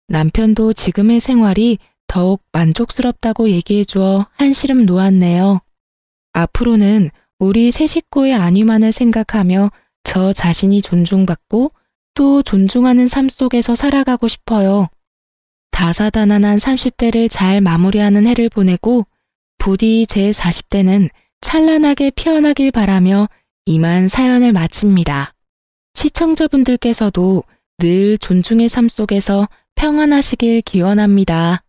남편도 지금의 생활이 더욱 만족스럽다고 얘기해주어 한시름 놓았네요. 앞으로는 우리 세 식구의 안위만을 생각하며 저 자신이 존중받고 또 존중하는 삶 속에서 살아가고 싶어요. 다사다난한 30대를 잘 마무리하는 해를 보내고 부디 제 40대는 찬란하게 피어나길 바라며 이만 사연을 마칩니다. 시청자분들께서도 늘 존중의 삶 속에서 평안하시길 기원합니다.